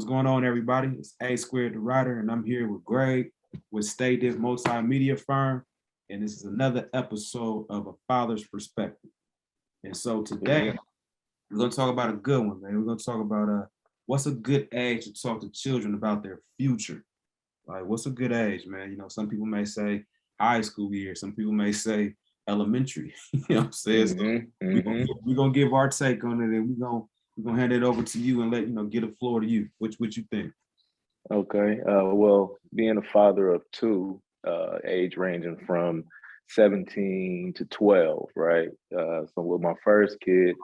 What's going on, everybody? It's A Squared the Writer, and I'm here with Greg with Stay Diff Multimedia Firm. And this is another episode of A Father's Perspective. And so today, we're going to talk about a good one, man. We're going to talk about what's a good age to talk to children about their future. Like, what's a good age, man? You know, some people may say high school years. Some people may say elementary. You know what I'm saying? So we're gonna give our take on it, and we're gonna hand it over to you and let get the floor to you. What you think? Okay. Well, being a father of two, age ranging from 17 to 12, right? So with my first kid,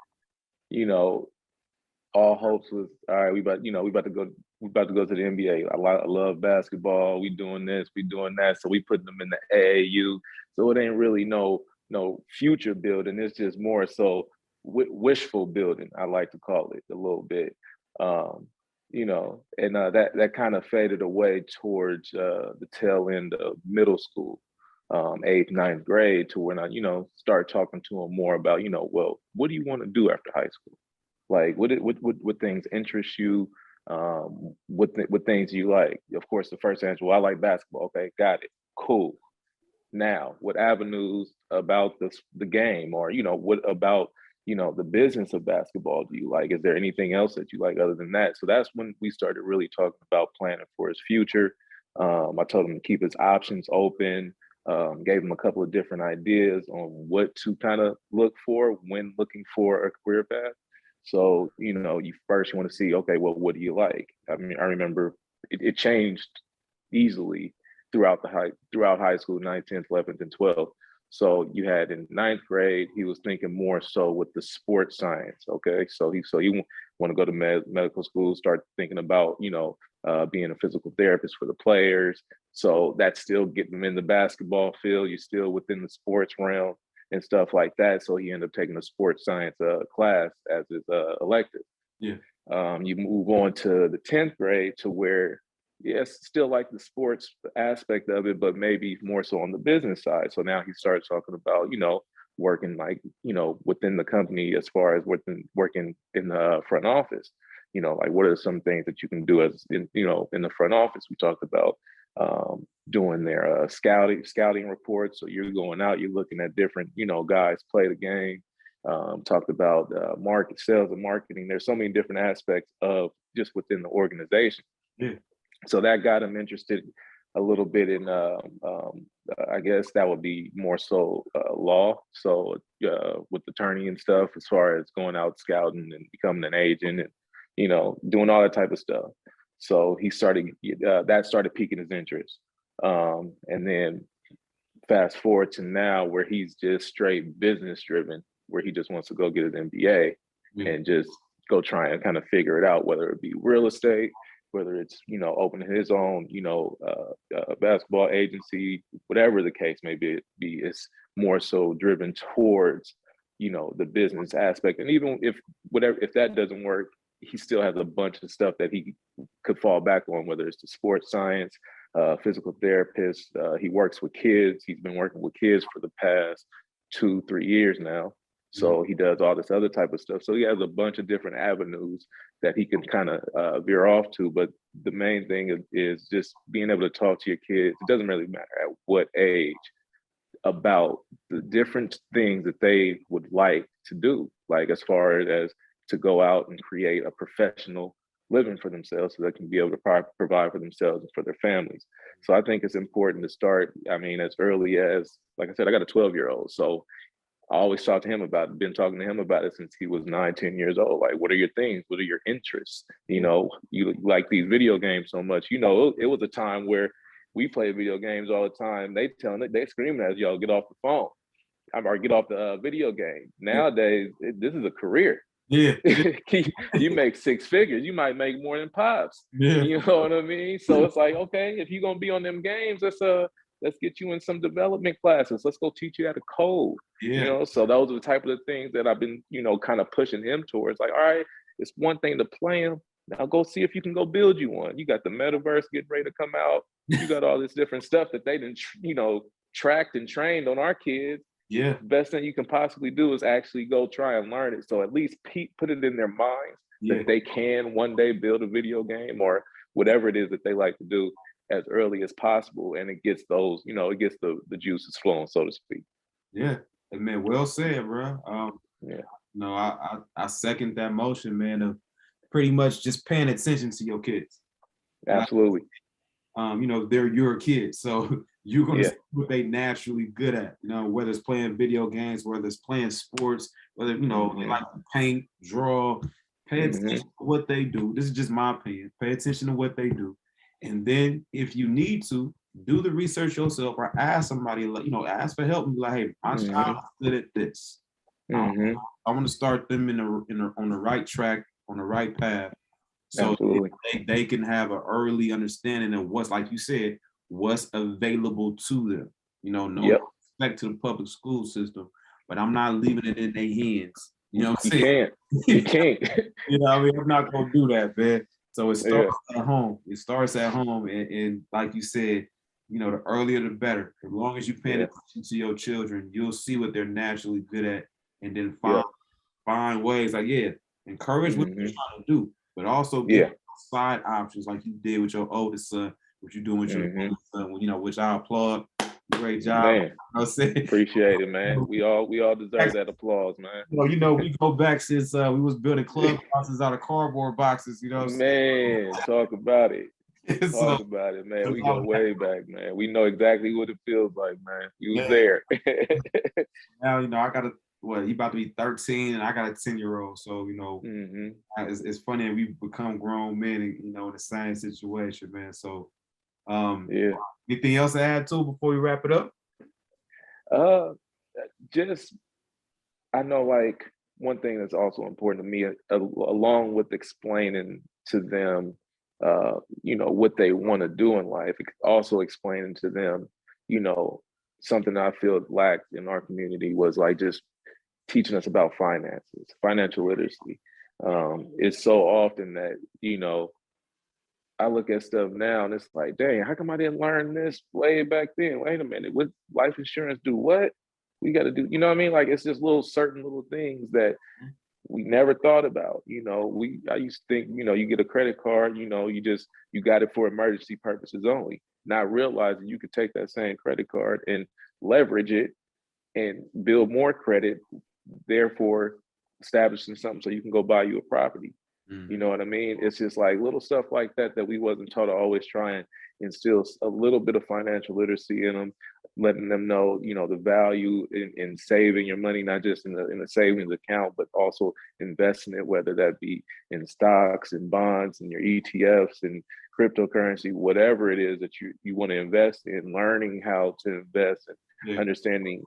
you know, all hopes was all right. We about to go to the NBA. I love basketball. We doing this, we doing that. So we put them in the AAU. So it ain't really no future building. It's just more so wishful building. I like to call it a little bit. And that kind of faded away towards the tail end of middle school, eighth, ninth grade, to when I start talking to them more about well, what do you want to do after high school? Like, what things interest you? What things you like? Of course, the first answer, well, I like basketball. Okay, got it. Cool. Now, what avenues about the game, or what about the business of basketball do you like? Is there anything else that you like other than that? So that's when we started really talking about planning for his future. I told him to keep his options open. Gave him a couple of different ideas on what to kind of look for when looking for a career path. So, you first want to see, okay, well, what do you like? I mean, I remember it changed easily throughout high school, 9th, 10th, 11th, and 12th. So you had in ninth grade, he was thinking more so with the sports science. Okay, so he want to go to medical school, start thinking about being a physical therapist for the players. So that's still getting him in the basketball field. You're still within the sports realm and stuff like that. So he ended up taking a sports science class as his elective. Yeah. You move on to the 10th grade to where, yes, still like the sports aspect of it, but maybe more so on the business side. So now he starts talking about, working within the company as far as working in the front office. Like what are some things that you can do as in the front office? We talked about doing their scouting reports. So you're going out, you're looking at different, guys play the game. Talked about sales and marketing. There's so many different aspects of just within the organization. Yeah. So that got him interested a little bit in, I guess that would be more so law. So with attorney and stuff, as far as going out scouting and becoming an agent and, doing all that type of stuff. So he that started piquing his interest. And then fast forward to now where he's just straight business driven, where he just wants to go get his MBA and just go try and kind of figure it out, whether it be real estate, whether it's, opening his own, basketball agency, whatever the case may be, it's more so driven towards, the business aspect. And even if that doesn't work, he still has a bunch of stuff that he could fall back on, whether it's the sports science, physical therapist. He works with kids. He's been working with kids for the past 2-3 years now. So he does all this other type of stuff. So he has a bunch of different avenues that he can kind of veer off to. But the main thing is just being able to talk to your kids. It doesn't really matter at what age, about the different things that they would like to do, like as far as to go out and create a professional living for themselves so they can be able to provide for themselves and for their families. So I think it's important to start, as early as, like I said, I got a 12-year-old. So I always talk to him about it, been talking to him about it since he was 9, 10 years old. Like, what are your things? What are your interests? You like these video games so much. It was a time where we played video games all the time. They screaming at us, y'all, get off the phone or get off the video game. Nowadays, this is a career. Yeah. You make 6 figures. You might make more than Pops. Yeah. You know what I mean? So it's like, okay, if you're going to be on them games, let's get you in some development classes. Let's go teach you how to code. Yeah. So those are the type of the things that I've been, kind of pushing him towards. Like, all right, it's one thing to play them. Now go see if you can go build you one. You got the metaverse getting ready to come out. You got all this different stuff that they didn't, tracked and trained on our kids. Yeah. The best thing you can possibly do is actually go try and learn it. So at least put it in their minds Yeah. that they can one day build a video game or whatever it is that they like to do as early as possible, and it gets those, it gets the juices flowing, so to speak. Yeah. Hey, man, well said, bro. Yeah, No, I second that motion, man, of pretty much just paying attention to your kids. Like, absolutely. they're your kids, so you're gonna Yeah. see what they naturally good at. Whether it's playing video games, whether it's playing sports, whether they Hmm. like to paint, draw. Pay attention Hmm. to what they do. This is just my opinion. Pay attention to what they do, and then if you need to, do the research yourself or ask somebody. Ask for help and be like, "Hey, my child Hmm. is good at this. Hmm. I want to start them on the right track, on the right path, so Absolutely. they can have an early understanding of what's, like you said, what's available to them. No Yep. respect to the public school system, but I'm not leaving it in their hands. You know what You I'm can't. You saying? can't. I'm not gonna do that, man. So it Yeah. starts at home. It starts at home, and like you said, the earlier the better. As long as you're paying Yeah. attention to your children, you'll see what they're naturally good at, and then Yep. find ways. Like, yeah, encourage what they're Hmm. trying to do, but also give Yeah. them side options, like you did with your oldest son, what you're doing with your Hmm. youngest son. Which I applaud. Great job. Man, I'm saying. appreciate it, man. We all deserve that applause, man. We go back since we was building clubhouses out of cardboard boxes. You know what Man, talk about it. I'm saying? So, Talk about it, man. We go way back, man. We know exactly what it feels like, man. You was yeah, there. now I got he about to be 13, and I got a 10-year-old. So Hmm. it's funny that we become grown men, and, in the same situation, man. So Yeah. anything else to add to before we wrap it up? Uh, just I know, like, one thing that's also important to me, along with explaining to them, what they want to do in life, also explaining to them, you know, something that I feel lacked in our community was like just teaching us about finances, financial literacy. It's so often that, I look at stuff now and it's like, dang, how come I didn't learn this way back then? Wait a minute, what life insurance do what? We got to do, you know what I mean? Like it's just certain little things that we never thought about. I used to think, you get a credit card, you got it for emergency purposes only, not realizing you could take that same credit card and leverage it and build more credit, therefore establishing something so you can go buy you a property. You Mhm. know what I mean? It's just like little stuff like that that we wasn't taught, to always try and instill a little bit of financial literacy in them, letting them know, the value in saving your money, not just in a savings account, but also investing it, whether that be in stocks and bonds and your ETFs and cryptocurrency, whatever it is that you want to invest in, learning how to invest and Yeah. understanding,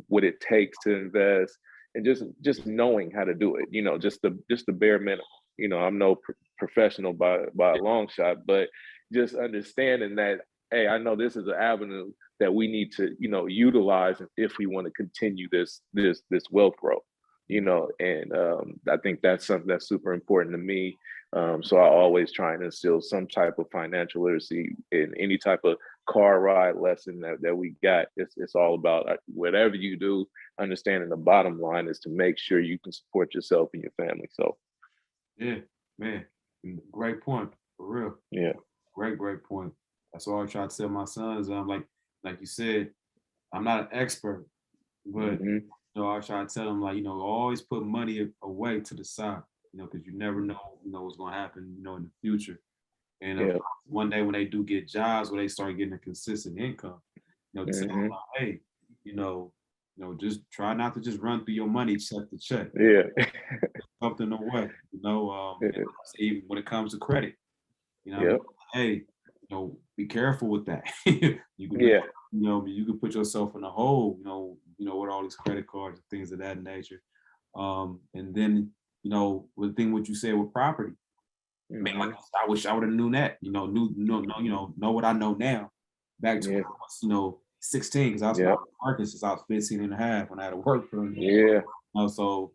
what it takes to invest, and just knowing how to do it, just the bare minimum. I'm no professional by a long shot, but just understanding that, hey, I know this is an avenue that we need to, utilize if we want to continue this wealth growth, and I think that's something that's super important to me. So I always try and instill some type of financial literacy in any type of car ride lesson that we got. It's all about, whatever you do, understanding the bottom line is to make sure you can support yourself and your family. So Yeah, man. Great point. For real. yeah. Great point. That's all I try to tell my sons. Like you said, I'm not an expert, but Hmm. I try to tell them, like, always put money away to the side, because you never know, what's gonna happen, in the future. And of Yeah. course, one day when they do get jobs where they start getting a consistent income, to tell them, Hmm. like, hey, just try not to just run through your money check to check. Yeah. Something away, and even when it comes to credit, Yep. hey, be careful with that. You can, Yeah. you can put yourself in a hole, with all these credit cards and things of that nature. And then, with the thing what you said with property, man, like, Hmm. I wish I would have known that, know what I know now back to when Yeah. I was, 16, because I was Yep. working since I was 15 and a half when I had a work permit. Yeah. So,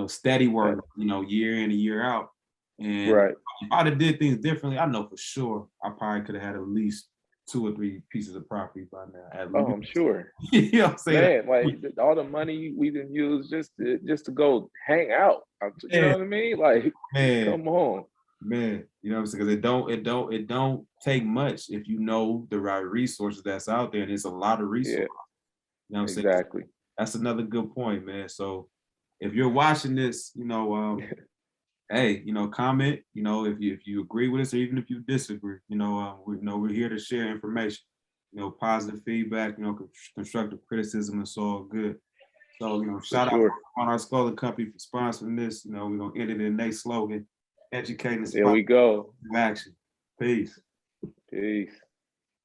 steady Yeah. work, year in and year out. And Right. if I'd have did things differently, I know for sure I probably could have had at least 2 or 3 pieces of property by now. At Oh, I'm least. sure. You know what I'm saying? Man, like all the money we didn't use just to go hang out. You know what I mean? Like, Man, come on. man, you know what I'm saying? Because it don't take much if you know the right resources that's out there, and it's a lot of Yeah, resources. You know what I'm saying? exactly. That's another good point, man. So if you're watching this, hey, comment, if you agree with us or even if you disagree, we're here to share information, positive feedback, constructive criticism, it's all good. So, For shout out sure. on our Scholar Company for sponsoring this. We're gonna end it in their slogan, educating, There we inspiring go. action. Peace. Peace.